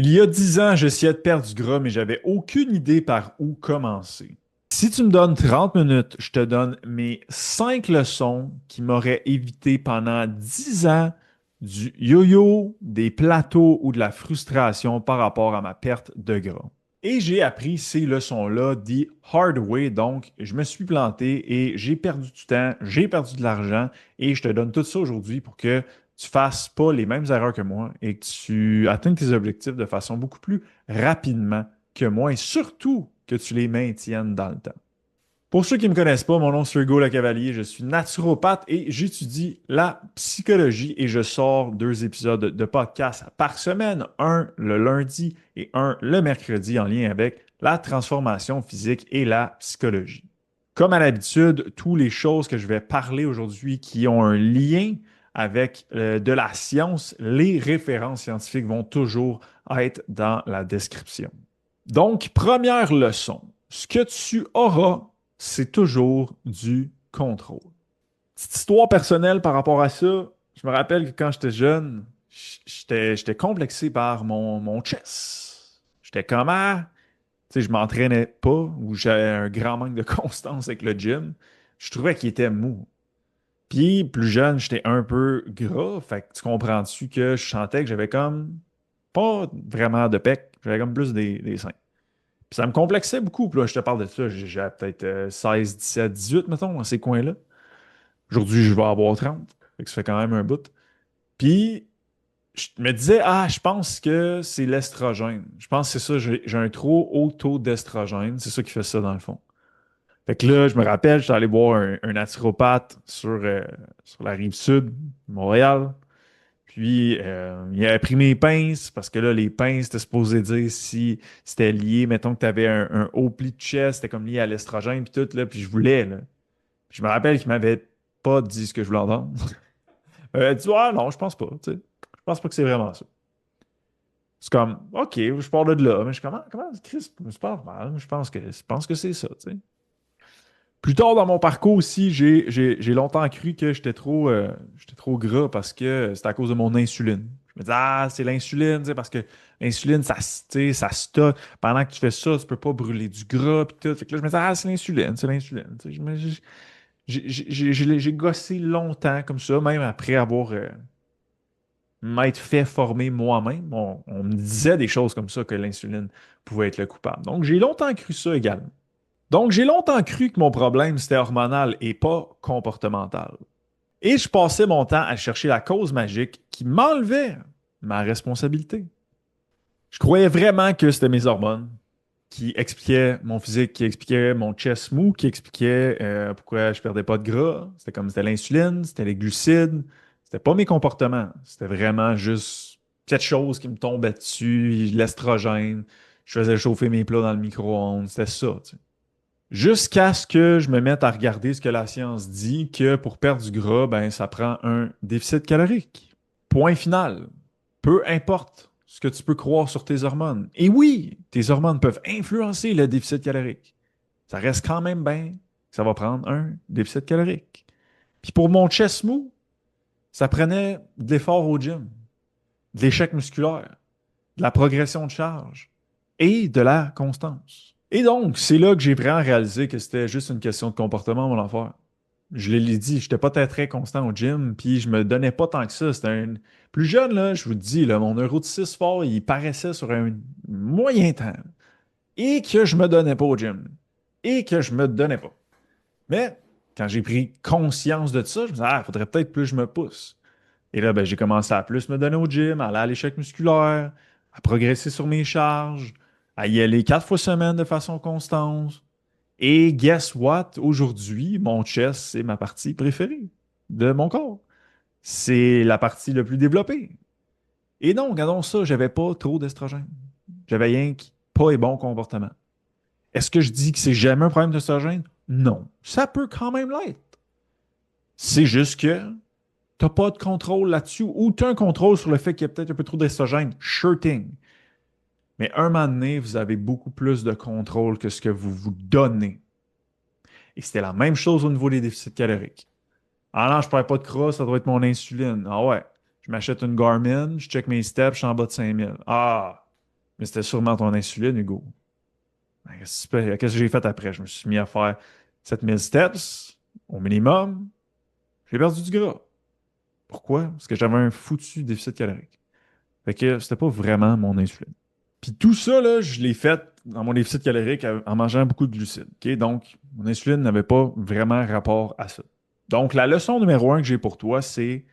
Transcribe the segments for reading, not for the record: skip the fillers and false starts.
Il y a 10 ans, j'essayais de perdre du gras, mais j'avais aucune idée par où commencer. Si tu me donnes 30 minutes, je te donne mes 5 leçons qui m'auraient évité pendant 10 ans du yo-yo, des plateaux ou de la frustration par rapport à ma perte de gras. Et j'ai appris ces leçons-là the hard way, donc je me suis planté et j'ai perdu du temps, j'ai perdu de l'argent et je te donne tout ça aujourd'hui pour que tu fasses pas les mêmes erreurs que moi et que tu atteignes tes objectifs de façon beaucoup plus rapidement que moi et surtout que tu les maintiennes dans le temps. Pour ceux qui ne me connaissent pas, mon nom c'est Hugo Cavalier, je suis naturopathe et j'étudie la psychologie et je sors 2 épisodes de podcast par semaine, un le lundi et un le mercredi en lien avec la transformation physique et la psychologie. Comme à l'habitude, toutes les choses que je vais parler aujourd'hui qui ont un lien avec de la science, les références scientifiques vont toujours être dans la description. Donc, première leçon, ce que tu auras, c'est toujours du contrôle. Petite histoire personnelle par rapport à ça, je me rappelle que quand j'étais jeune, j'étais complexé par mon chest. J'étais comme, tu sais, je m'entraînais pas ou j'avais un grand manque de constance avec le gym. Je trouvais qu'il était mou. Puis, plus jeune, j'étais un peu gras. Fait que tu comprends-tu que je sentais que j'avais comme pas vraiment de pec. J'avais comme plus des seins. Puis ça me complexait beaucoup. Puis là, je te parle de ça, j'avais peut-être 16, 17, 18, mettons, dans ces coins-là. Aujourd'hui, je vais avoir 30. Fait que ça fait quand même un bout. Puis, je me disais, je pense que c'est l'estrogène. Je pense que c'est ça, j'ai un trop haut taux d'estrogène. C'est ça qui fait ça, dans le fond. Fait que là, je me rappelle, j'étais allé voir un naturopathe sur la rive sud de Montréal. Puis, il a pris mes pinces parce que là, les pinces, c'était supposé dire si c'était lié, mettons que tu avais un haut pli de chest, c'était comme lié à l'estrogène, puis tout, là, puis je voulais, là. Puis je me rappelle qu'il m'avait pas dit ce que je voulais entendre. Il m'a dit, non, je pense pas, tu sais. Je pense pas que c'est vraiment ça. C'est comme, OK, je pars de là, mais je comment, Chris, c'est pas normal, je pense que c'est ça, tu sais. Plus tard dans mon parcours aussi, j'ai longtemps cru que j'étais trop gras parce que c'était à cause de mon insuline. Je me disais, c'est l'insuline, tu sais, parce que l'insuline, tu sais, ça stocke. Pendant que tu fais ça, tu peux pas brûler du gras, puis tout. Fait que là, je me disais, c'est l'insuline, c'est l'insuline. Tu sais, j'ai gossé longtemps comme ça, même après avoir m'être fait former moi-même. On me disait des choses comme ça que l'insuline pouvait être le coupable. Donc, j'ai longtemps cru ça également. Donc, j'ai longtemps cru que mon problème, c'était hormonal et pas comportemental. Et je passais mon temps à chercher la cause magique qui m'enlevait ma responsabilité. Je croyais vraiment que c'était mes hormones qui expliquaient mon physique, qui expliquaient mon chest mou, qui expliquaient pourquoi je perdais pas de gras. C'était l'insuline, c'était les glucides. C'était pas mes comportements. C'était vraiment juste quelque chose qui me tombait dessus, l'estrogène. Je faisais chauffer mes plats dans le micro-ondes. C'était ça, tu sais. Jusqu'à ce que je me mette à regarder ce que la science dit, que pour perdre du gras, ben, ça prend un déficit calorique. Point final. Peu importe ce que tu peux croire sur tes hormones. Et oui, tes hormones peuvent influencer le déficit calorique. Ça reste quand même bien que ça va prendre un déficit calorique. Puis pour mon chest mou, ça prenait de l'effort au gym, de l'échec musculaire, de la progression de charge et de la constance. Et donc, c'est là que j'ai vraiment réalisé que c'était juste une question de comportement, mon affaire. Je l'ai dit, j'étais pas très, très constant au gym, puis je me donnais pas tant que ça. C'était un... Plus jeune, là, je vous dis, là, mon euro de 6 fort, il paraissait sur un moyen temps. Et que je me donnais pas au gym. Et que je me donnais pas. Mais quand j'ai pris conscience de ça, je me disais, il faudrait peut-être plus que je me pousse. Et là, ben, j'ai commencé à plus me donner au gym, à aller à l'échec musculaire, à progresser sur mes charges, à y aller 4 fois semaine de façon constante. Et guess what? Aujourd'hui, mon chest, c'est ma partie préférée de mon corps. C'est la partie la plus développée. Et donc, regardons ça, j'avais pas trop d'estrogène. J'avais rien qui pas et bon comportement. Est-ce que je dis que c'est jamais un problème d'estrogène? Non. Ça peut quand même l'être. C'est juste que t'as pas de contrôle là-dessus ou tu as un contrôle sur le fait qu'il y a peut-être un peu trop d'estrogène. Sure thing. Mais un moment donné, vous avez beaucoup plus de contrôle que ce que vous vous donnez. Et c'était la même chose au niveau des déficits caloriques. Ah non, je perds pas de crosse, ça doit être mon insuline. Ah ouais. Je m'achète une Garmin, je check mes steps, je suis en bas de 5000. Ah. Mais c'était sûrement ton insuline, Hugo. Qu'est-ce que j'ai fait après? Je me suis mis à faire 7000 steps au minimum. J'ai perdu du gras. Pourquoi? Parce que j'avais un foutu déficit calorique. Fait que c'était pas vraiment mon insuline. Puis tout ça, là, je l'ai fait dans mon déficit calorique en mangeant beaucoup de glucides. OK? Donc, mon insuline n'avait pas vraiment rapport à ça. Donc, la leçon numéro 1 que j'ai pour toi, c'est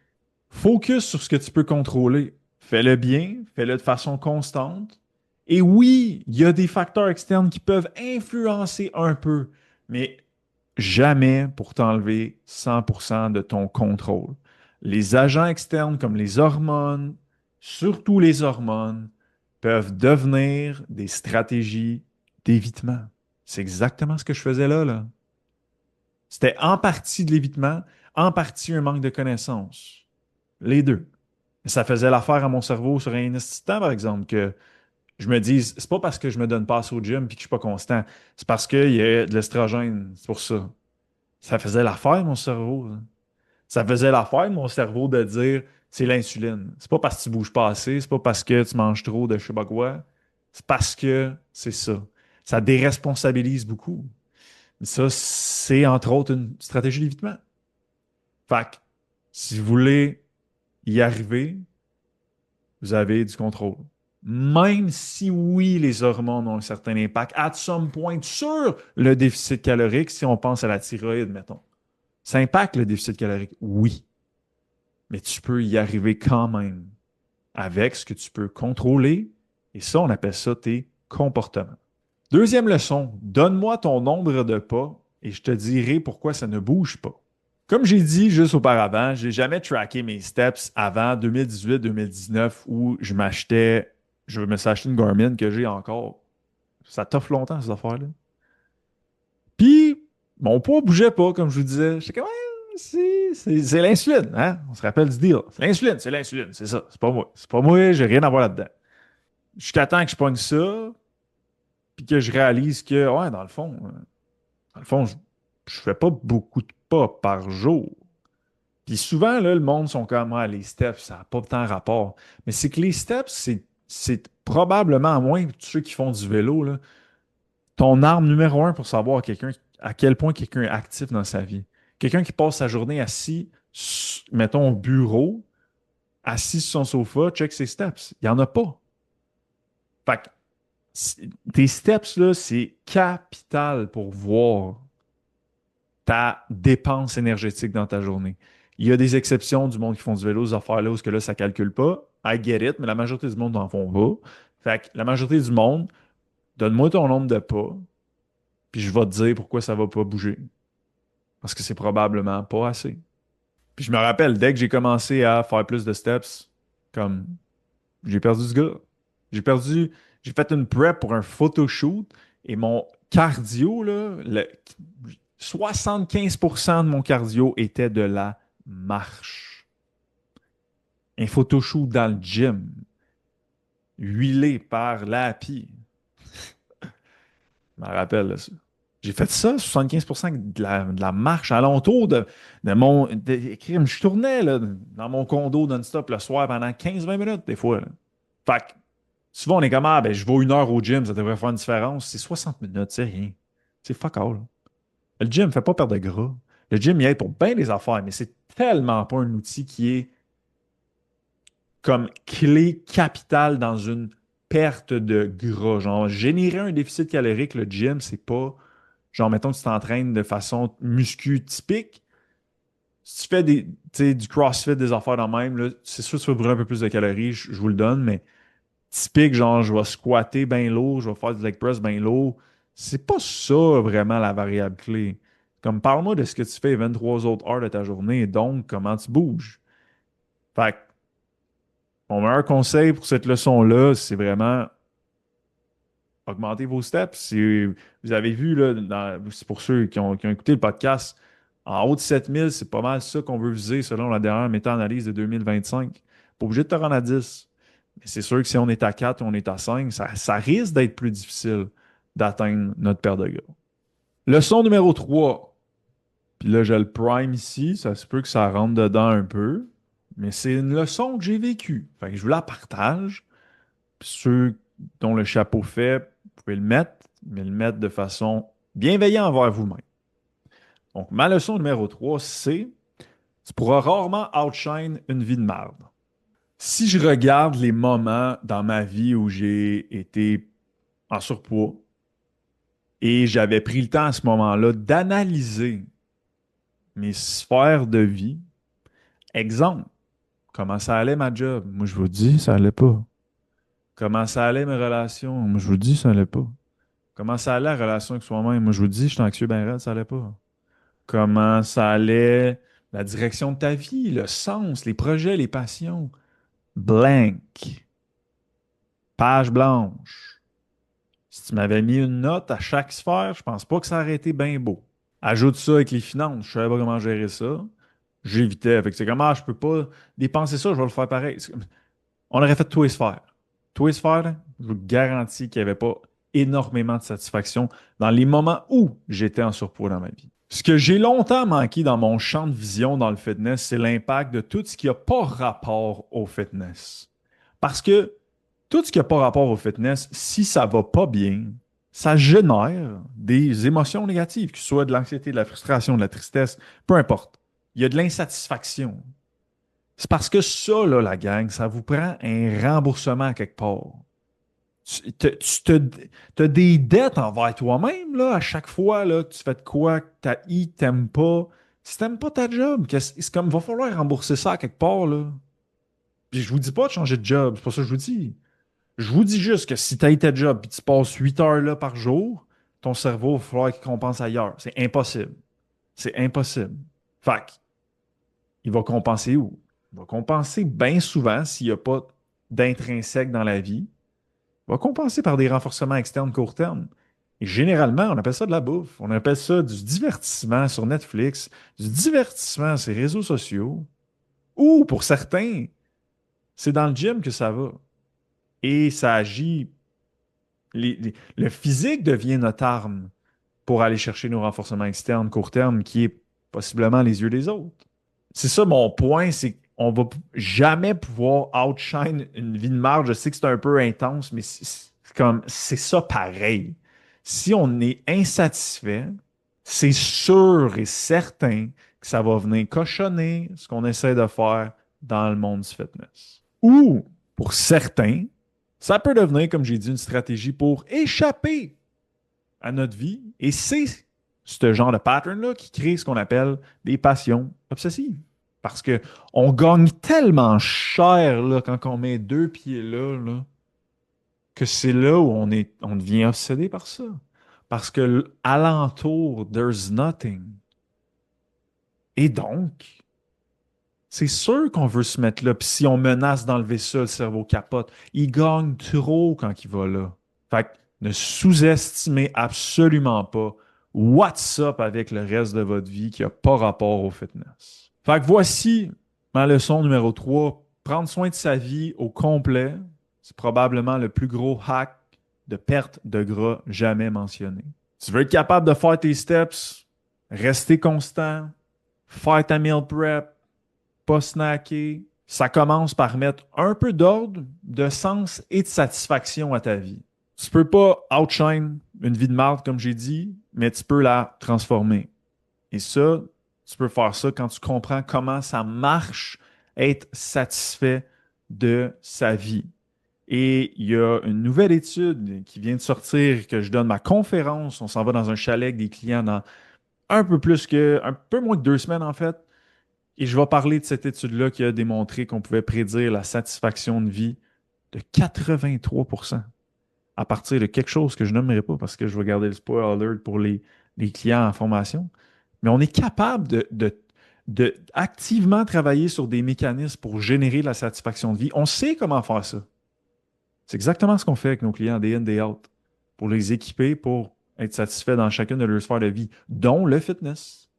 focus sur ce que tu peux contrôler. Fais-le bien, fais-le de façon constante. Et oui, il y a des facteurs externes qui peuvent influencer un peu, mais jamais pour t'enlever 100% de ton contrôle. Les agents externes comme les hormones, surtout les hormones, peuvent devenir des stratégies d'évitement. C'est exactement ce que je faisais là. C'était en partie de l'évitement, en partie un manque de connaissances. Les deux. Ça faisait l'affaire à mon cerveau sur un instant, par exemple, que je me dise, c'est pas parce que je me donne pas assez au gym et que je suis pas constant, c'est parce qu'il y a de l'estrogène, c'est pour ça. Ça faisait l'affaire, mon cerveau, là. Ça faisait l'affaire, mon cerveau, de dire, c'est l'insuline. C'est pas parce que tu bouges pas assez, c'est pas parce que tu manges trop de je sais pas quoi, c'est parce que c'est ça. Ça déresponsabilise beaucoup. Ça, c'est entre autres une stratégie d'évitement. Fait que, si vous voulez y arriver, vous avez du contrôle. Même si oui, les hormones ont un certain impact, at some point, sur le déficit calorique, si on pense à la thyroïde, mettons. Ça impacte le déficit calorique, oui, mais tu peux y arriver quand même avec ce que tu peux contrôler, et ça, on appelle ça tes comportements. Deuxième leçon, donne-moi ton nombre de pas et je te dirai pourquoi ça ne bouge pas. Comme j'ai dit juste auparavant, j'ai jamais tracké mes steps avant 2018-2019 où je me suis acheté une Garmin que j'ai encore. Ça t'offre longtemps, ces affaires-là. Puis, mon poids bougeait pas, comme je vous disais. J'étais comme, ouais, c'est l'insuline, hein? On se rappelle du deal. C'est l'insuline, c'est ça. C'est pas moi. C'est pas moi, j'ai rien à voir là-dedans. Jusqu'à temps que je pogne ça, puis que je réalise que, ouais, dans le fond, je fais pas beaucoup de pas par jour. Puis souvent, là, le monde sont comme, ah, les steps, ça n'a pas tant rapport. Mais c'est que les steps, c'est probablement, à moins que ceux qui font du vélo, là, ton arme numéro un pour savoir à quel point quelqu'un est actif dans sa vie. Quelqu'un qui passe sa journée assis, mettons, au bureau, assis sur son sofa, check ses steps. Il n'y en a pas. Fait que tes steps, là, c'est capital pour voir ta dépense énergétique dans ta journée. Il y a des exceptions du monde qui font du vélo, ces affaires-là, où ce que là, ça ne calcule pas. I get it, mais la majorité du monde n'en font pas. Fait que la majorité du monde, donne-moi ton nombre de pas, puis je vais te dire pourquoi ça ne va pas bouger. Parce que c'est probablement pas assez. Puis je me rappelle, dès que j'ai commencé à faire plus de steps, comme j'ai perdu du gars. J'ai perdu, j'ai fait une prep pour un photoshoot et mon cardio, là, 75% de mon cardio était de la marche. Un photoshoot dans le gym, huilé par l'API. Je me rappelle de ça. J'ai fait ça, 75% de la marche alentour de mon. Je tournais là, dans mon condo non-stop le soir pendant 15-20 minutes, des fois, là. Fait que souvent, on est comme, ah, ben, je vais 1 heure au gym, ça devrait faire une différence. C'est 60 minutes, c'est rien. C'est fuck all. Le gym ne fait pas perdre de gras. Le gym, il aide pour bien des affaires, mais c'est tellement pas un outil qui est comme clé capitale dans une perte de gras. Genre, générer un déficit calorique, le gym, c'est pas, genre, mettons que tu t'entraînes de façon muscu typique. Si tu fais tu sais, du CrossFit, des affaires dans le même, là, c'est sûr que tu vas brûler un peu plus de calories, je vous le donne, mais typique, genre, je vais squatter bien lourd, je vais faire du leg press bien lourd. C'est pas ça vraiment la variable clé. Comme parle-moi de ce que tu fais les 23 autres heures de ta journée, donc comment tu bouges. Fait que mon meilleur conseil pour cette leçon-là, c'est vraiment augmenter vos steps. Si vous avez vu, là, c'est pour ceux qui ont écouté le podcast, en haut de 7000, c'est pas mal ça qu'on veut viser selon la dernière méta-analyse de 2025. Pas obligé de te rendre à 10. Mais c'est sûr que si on est à 4 ou on est à 5, ça risque d'être plus difficile d'atteindre notre paire de gars. Leçon numéro 3. Puis là, j'ai le prime ici. Ça se peut que ça rentre dedans un peu. Mais c'est une leçon que j'ai vécue. Fait que je vous la partage. Puis ceux dont le chapeau fait, vous pouvez le mettre, mais le mettre de façon bienveillante envers vous-même. Donc, ma leçon numéro 3, c'est tu pourras rarement outshine une vie de merde. Si je regarde les moments dans ma vie où j'ai été en surpoids et j'avais pris le temps à ce moment-là d'analyser mes sphères de vie, exemple, comment ça allait ma job? Moi, je vous dis, ça allait pas. Comment ça allait mes relations? Moi, je vous dis, ça allait pas. Comment ça allait la relation avec soi-même? Moi, je vous dis, je suis anxieux, ben raide, ça allait pas. Comment ça allait la direction de ta vie, le sens, les projets, les passions? Blank. Page blanche. Si tu m'avais mis une note à chaque sphère, je pense pas que ça aurait été bien beau. Ajoute ça avec les finances, je savais pas comment gérer ça. J'évitais. Fait que c'est comme, ah, je peux pas dépenser ça, je vais le faire pareil. On aurait fait tous les sphères. Tous les sphères, là, je vous garantis qu'il n'y avait pas énormément de satisfaction dans les moments où j'étais en surpoids dans ma vie. Ce que j'ai longtemps manqué dans mon champ de vision dans le fitness, c'est l'impact de tout ce qui n'a pas rapport au fitness. Parce que tout ce qui n'a pas rapport au fitness, si ça va pas bien, ça génère des émotions négatives, que ce soit de l'anxiété, de la frustration, de la tristesse, peu importe. Il y a de l'insatisfaction. C'est parce que ça, là, la gang, ça vous prend un remboursement à quelque part. Tu as des dettes envers toi-même, là, à chaque fois, là, que tu fais de quoi que t'aimes pas. Si t'aimes pas ta job, c'est comme, va falloir rembourser ça à quelque part, là. Puis je vous dis pas de changer de job, c'est pas ça que je vous dis. Je vous dis juste que si tu as ta job et tu passes 8 heures là par jour, ton cerveau, il va falloir qu'il compense ailleurs. C'est impossible. C'est impossible. Fait que, il va compenser où? Il va compenser bien souvent s'il n'y a pas d'intrinsèque dans la vie. Il va compenser par des renforcements externes court terme. Et généralement, on appelle ça de la bouffe. On appelle ça du divertissement sur Netflix, du divertissement sur les réseaux sociaux. Ou, pour certains, c'est dans le gym que ça va. Et ça agit. Le physique devient notre arme pour aller chercher nos renforcements externes court terme, qui est possiblement les yeux des autres. C'est ça mon point, c'est qu'on va jamais pouvoir outshine une vie de marge. Je sais que c'est un peu intense, mais c'est ça pareil. Si on est insatisfait, c'est sûr et certain que ça va venir cochonner ce qu'on essaie de faire dans le monde du fitness. Ou, pour certains, ça peut devenir, comme j'ai dit, une stratégie pour échapper à notre vie. Et c'est ce genre de pattern-là qui crée ce qu'on appelle des passions obsessives. Parce qu'on gagne tellement cher là, quand on met deux pieds là, que c'est là où on devient obsédé par ça. Parce que alentour, there's nothing. Et donc, c'est sûr qu'on veut se mettre là. Puis si on menace d'enlever ça, le cerveau capote. Il gagne trop quand il va là. Fait que ne sous-estimez absolument pas what's up avec le reste de votre vie qui n'a pas rapport au fitness. Fait que voici ma leçon numéro 3. Prendre soin de sa vie au complet, c'est probablement le plus gros hack de perte de gras jamais mentionné. Tu veux être capable de faire tes steps, rester constant, faire ta meal prep, pas snacker. Ça commence par mettre un peu d'ordre, de sens et de satisfaction à ta vie. Tu peux pas outshine une vie de marde, comme j'ai dit, mais tu peux la transformer. Et ça, tu peux faire ça quand tu comprends comment ça marche être satisfait de sa vie. Et il y a une nouvelle étude qui vient de sortir, que je donne ma conférence. On s'en va dans un chalet avec des clients dans un peu moins que 2 semaines en fait. Et je vais parler de cette étude-là qui a démontré qu'on pouvait prédire la satisfaction de vie de 83% à partir de quelque chose que je nommerai pas parce que je vais garder le spoiler alert pour les clients en formation. Mais on est capable de activement travailler sur des mécanismes pour générer la satisfaction de vie. On sait comment faire ça. C'est exactement ce qu'on fait avec nos clients day in, day out pour les équiper pour être satisfaits dans chacune de leurs sphères de vie, dont le fitness,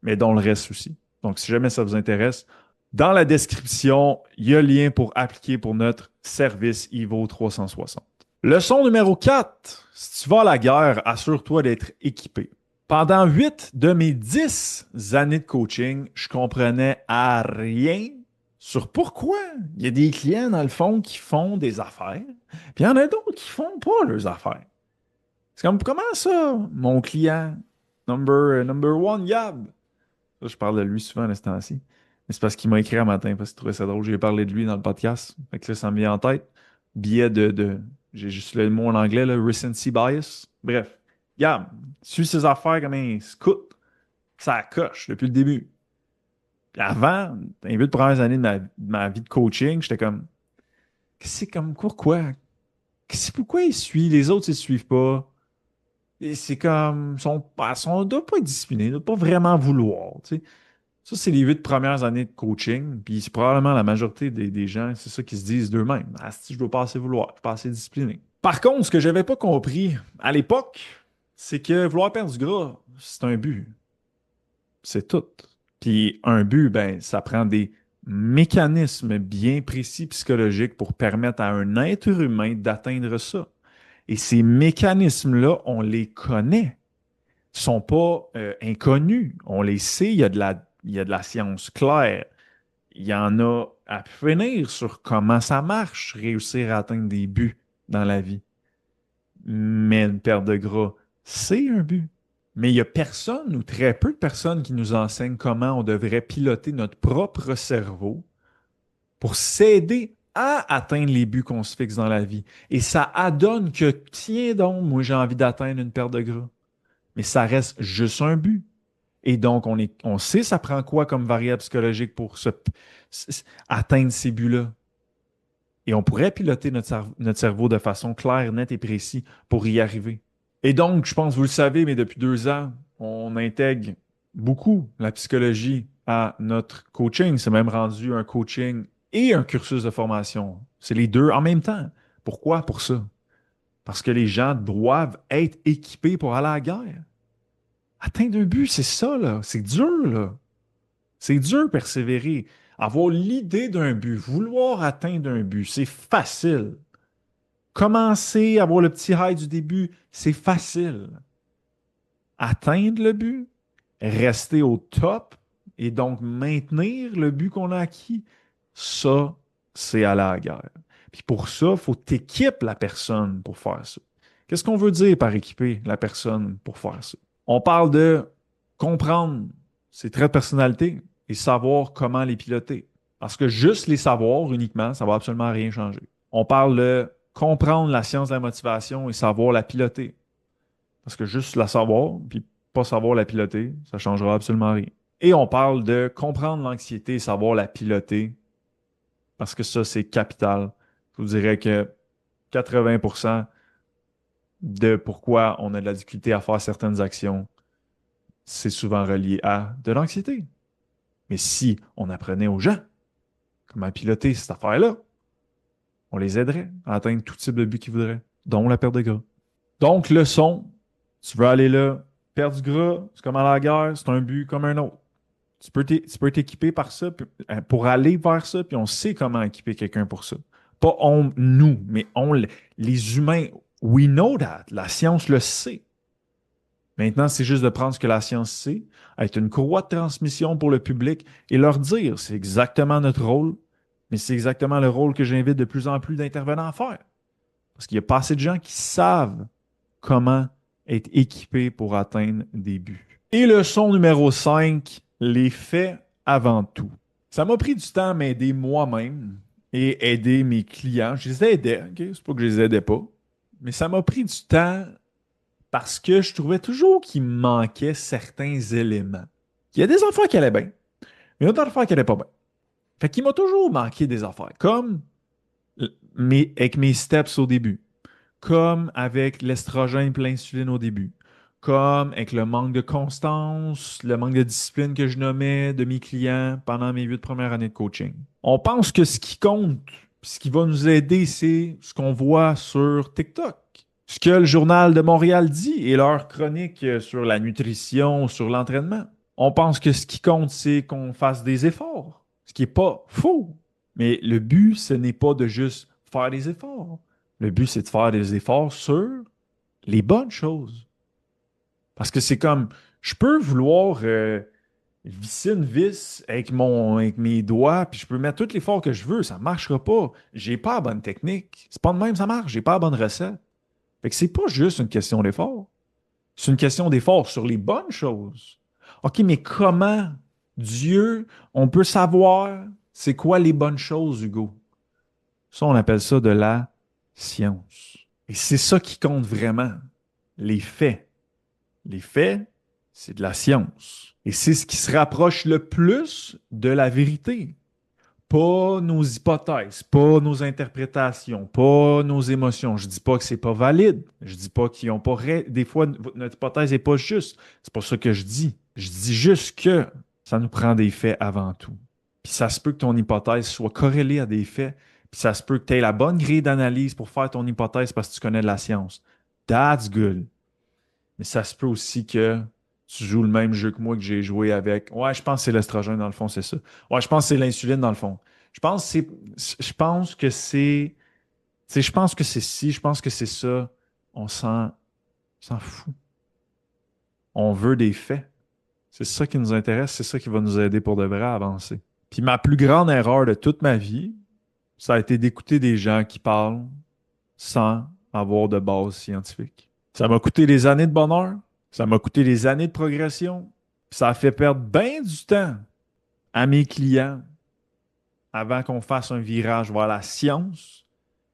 mais dont le reste aussi. Donc, si jamais ça vous intéresse, dans la description, il y a le lien pour appliquer pour notre service IVO 360. Leçon numéro 4. Si tu vas à la guerre, assure-toi d'être équipé. Pendant 8 de mes 10 années de coaching, je comprenais à rien sur pourquoi il y a des clients, dans le fond, qui font des affaires, puis il y en a d'autres qui font pas leurs affaires. C'est comme, comment ça, mon client, number one, Yab? Ça, je parle de lui souvent à ce temps-ci. Mais c'est parce qu'il m'a écrit un matin, parce qu'il trouvait ça drôle. J'ai parlé de lui dans le podcast. Fait que là, ça me vient en tête. Biais j'ai juste le mot en anglais, là, recency bias. Bref, Yab, suis ses affaires comme un scout. Ça coche depuis le début. Puis avant, dans les 8 premières années de ma vie de coaching, j'étais comme, c'est comme pourquoi? Pourquoi il suit? Les autres, ils ne suivent pas. Et c'est comme, on ne doit pas être discipliné, on ne doit pas vraiment vouloir. Tu sais. Ça, c'est les 8 premières années de coaching. Puis c'est probablement la majorité des gens, c'est ça qu'ils se disent d'eux-mêmes. Ah, si je ne dois pas assez vouloir, je ne suis pas assez discipliné. Par contre, ce que je n'avais pas compris à l'époque, c'est que vouloir perdre du gras, c'est un but. C'est tout. Puis un but, ben, ça prend des mécanismes bien précis psychologiques pour permettre à un être humain d'atteindre ça. Et ces mécanismes-là, on les connaît. Ils ne sont pas inconnus. On les sait, il y a de la science claire. Il y en a à finir sur comment ça marche, réussir à atteindre des buts dans la vie. Mais une perte de gras, c'est un but. Mais il n'y a personne ou très peu de personnes qui nous enseignent comment on devrait piloter notre propre cerveau pour s'aider à atteindre les buts qu'on se fixe dans la vie. Et ça adonne que, tiens donc, moi j'ai envie d'atteindre une perte de gras. Mais ça reste juste un but. Et donc, on sait ça prend quoi comme variable psychologique pour atteindre ces buts-là. Et on pourrait piloter notre cerveau de façon claire, nette et précise pour y arriver. Et donc, je pense, vous le savez, mais depuis 2 ans, on intègre beaucoup la psychologie à notre coaching. C'est même rendu un coaching et un cursus de formation. C'est les deux en même temps. Pourquoi pour ça? Parce que les gens doivent être équipés pour aller à la guerre. Atteindre un but, c'est ça, là. C'est dur, là. C'est dur persévérer. Avoir l'idée d'un but, vouloir atteindre un but, c'est facile. Commencer, avoir le petit high du début, c'est facile. Atteindre le but, rester au top et donc maintenir le but qu'on a acquis, ça, c'est aller à la guerre. Puis pour ça, il faut t'équiper la personne pour faire ça. Qu'est-ce qu'on veut dire par équiper la personne pour faire ça? On parle de comprendre ses traits de personnalité et savoir comment les piloter. Parce que juste les savoir uniquement, ça ne va absolument rien changer. On parle de comprendre la science de la motivation et savoir la piloter. Parce que juste la savoir, puis pas savoir la piloter, ça ne changera absolument rien. Et on parle de comprendre l'anxiété et savoir la piloter, parce que ça, c'est capital. Je vous dirais que 80% de pourquoi on a de la difficulté à faire certaines actions, c'est souvent relié à de l'anxiété. Mais si on apprenait aux gens comment piloter cette affaire-là, on les aiderait à atteindre tout type de but qu'ils voudraient, dont la perte de gras. Donc, leçon, tu veux aller là, perdre du gras, c'est comme à la guerre, c'est un but comme un autre. Tu peux t'équiper par ça pour aller vers ça, puis on sait comment équiper quelqu'un pour ça. Pas on, nous, mais les humains. We know that. La science le sait. Maintenant, c'est juste de prendre ce que la science sait, être une courroie de transmission pour le public et leur dire, c'est exactement notre rôle, mais c'est exactement le rôle que j'invite de plus en plus d'intervenants à faire. Parce qu'il n'y a pas assez de gens qui savent comment être équipés pour atteindre des buts. Et leçon numéro 5, les faits avant tout. Ça m'a pris du temps à m'aider moi-même et aider mes clients. Je les aidais, OK? C'est pas que je les aidais pas, mais ça m'a pris du temps parce que je trouvais toujours qu'il me manquait certains éléments. Il y a des affaires qui allaient bien, mais il y a d'autres affaires qui allaient pas bien. Fait qu'il m'a toujours manqué des affaires, comme avec mes steps au début, comme avec l'estrogène et l'insuline au début, comme avec le manque de constance, le manque de discipline que je nommais de mes clients pendant mes 8 premières années de coaching. On pense que ce qui compte, ce qui va nous aider, c'est ce qu'on voit sur TikTok. Ce que le Journal de Montréal dit et leur chronique sur la nutrition, sur l'entraînement. On pense que ce qui compte, c'est qu'on fasse des efforts, ce qui n'est pas faux. Mais le but, ce n'est pas de juste faire des efforts. Le but, c'est de faire des efforts sur les bonnes choses. Parce que c'est comme, je peux vouloir Visser une vis avec mes doigts, puis je peux mettre tout l'effort que je veux, ça ne marchera pas. J'ai pas la bonne technique. C'est pas de même, ça marche. J'ai pas la bonne recette. Fait que c'est pas juste une question d'effort. C'est une question d'effort sur les bonnes choses. OK, mais comment, Dieu, on peut savoir c'est quoi les bonnes choses, Hugo? Ça, on appelle ça de la science. Et c'est ça qui compte vraiment, les faits. Les faits, c'est de la science. Et c'est ce qui se rapproche le plus de la vérité. Pas nos hypothèses, pas nos interprétations, pas nos émotions. Je dis pas que c'est pas valide. Je dis pas qu'ils ont pas des fois notre hypothèse est pas juste. C'est pas ça que je dis. Je dis juste que ça nous prend des faits avant tout. Puis ça se peut que ton hypothèse soit corrélée à des faits, puis ça se peut que tu aies la bonne grille d'analyse pour faire ton hypothèse parce que tu connais de la science. That's good. Mais ça se peut aussi que tu joues le même jeu que moi que j'ai joué avec. Ouais, je pense que c'est l'estrogène dans le fond, c'est ça. Ouais, je pense que c'est l'insuline dans le fond. Je pense que je pense que c'est, tu sais, je pense que c'est ci, je pense que c'est ça. On s'en fout. On veut des faits. C'est ça qui nous intéresse, c'est ça qui va nous aider pour de vrai à avancer. Puis ma plus grande erreur de toute ma vie, ça a été d'écouter des gens qui parlent sans avoir de base scientifique. Ça m'a coûté des années de bonheur, ça m'a coûté des années de progression, puis ça a fait perdre bien du temps à mes clients avant qu'on fasse un virage vers la science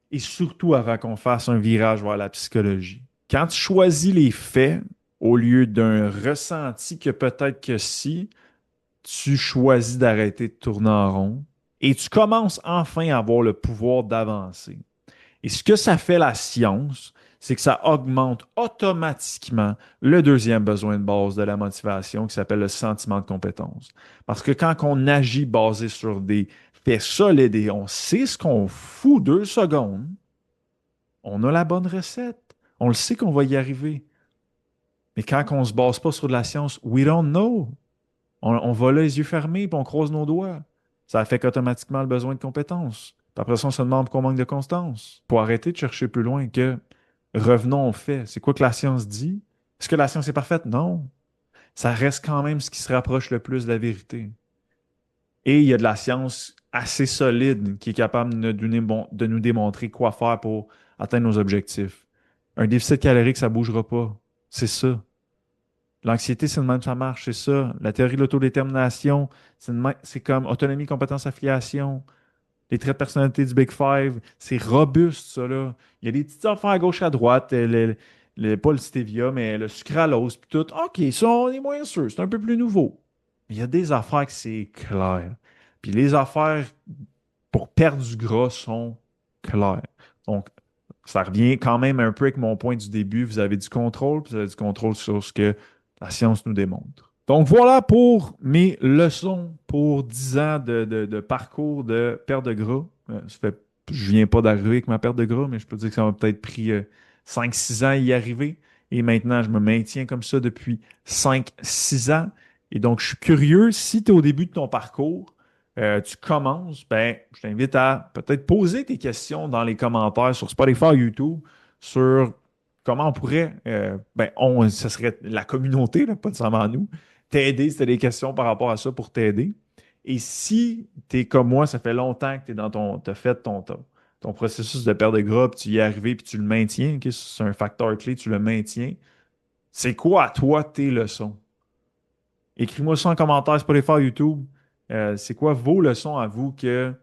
et surtout avant qu'on fasse un virage vers la psychologie. Quand tu choisis les faits au lieu d'un ressenti que peut-être que si, tu choisis d'arrêter de tourner en rond et tu commences enfin à avoir le pouvoir d'avancer. Et ce que ça fait la science, c'est que ça augmente automatiquement le deuxième besoin de base de la motivation qui s'appelle le sentiment de compétence. Parce que quand on agit basé sur des faits solides et on sait ce qu'on fout 2 secondes, on a la bonne recette. On le sait qu'on va y arriver. Mais quand on ne se base pas sur de la science, we don't know. On va là les yeux fermés et on croise nos doigts. Ça affecte automatiquement le besoin de compétences. Puis après ça, on se demande pourquoi on manque de constance. Pour arrêter de chercher plus loin que revenons au fait. C'est quoi que la science dit? Est-ce que la science est parfaite? Non. Ça reste quand même ce qui se rapproche le plus de la vérité. Et il y a de la science assez solide qui est capable de nous démontrer quoi faire pour atteindre nos objectifs. Un déficit calorique, ça ne bougera pas. C'est ça. L'anxiété, c'est de même que ça marche, c'est ça. La théorie de l'autodétermination, c'est comme autonomie, compétence, affiliation. Les traits de personnalité du Big Five, c'est robuste, ça, là. Il y a des petites affaires à gauche, à droite, pas le stevia, mais le sucralose, puis tout. OK, ça, on est moins sûr, c'est un peu plus nouveau. Mais il y a des affaires que c'est clair. Puis les affaires pour perdre du gras sont claires. Donc, ça revient quand même un peu avec mon point du début. Vous avez du contrôle, puis vous avez du contrôle sur ce que la science nous démontre. Donc voilà pour mes leçons pour 10 ans de parcours de perte de gras. Je viens pas d'arriver avec ma perte de gras, mais je peux dire que ça m'a peut-être pris 5-6 ans à y arriver. Et maintenant, je me maintiens comme ça depuis 5-6 ans. Et donc, je suis curieux, si tu es au début de ton parcours, tu commences, ben, je t'invite à peut-être poser tes questions dans les commentaires sur Spotify, YouTube, sur comment on pourrait, ce serait la communauté, là, pas nécessairement nous, t'aider si tu as des questions par rapport à ça pour t'aider. Et si tu es comme moi, ça fait longtemps que tu es t'as fait ton processus de perte de gras, puis tu y es arrivé, puis tu le maintiens, ok, c'est un facteur clé, tu le maintiens. C'est quoi à toi tes leçons? Écris-moi ça en commentaire Spotify, YouTube. C'est quoi vos leçons à vous que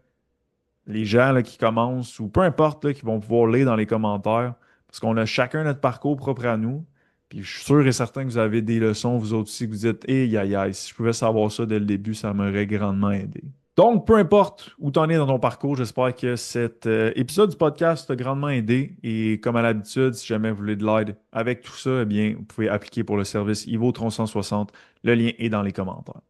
les gens là, qui commencent, ou peu importe, là, qui vont pouvoir lire dans les commentaires, parce qu'on a chacun notre parcours propre à nous. Puis je suis sûr et certain que vous avez des leçons, vous autres aussi, que vous dites, aïe, aïe, aïe, si je pouvais savoir ça dès le début, ça m'aurait grandement aidé. Donc, peu importe où tu en es dans ton parcours, j'espère que cet épisode du podcast t'a grandement aidé. Et comme à l'habitude, si jamais vous voulez de l'aide avec tout ça, eh bien, vous pouvez appliquer pour le service Ivo 360. Le lien est dans les commentaires.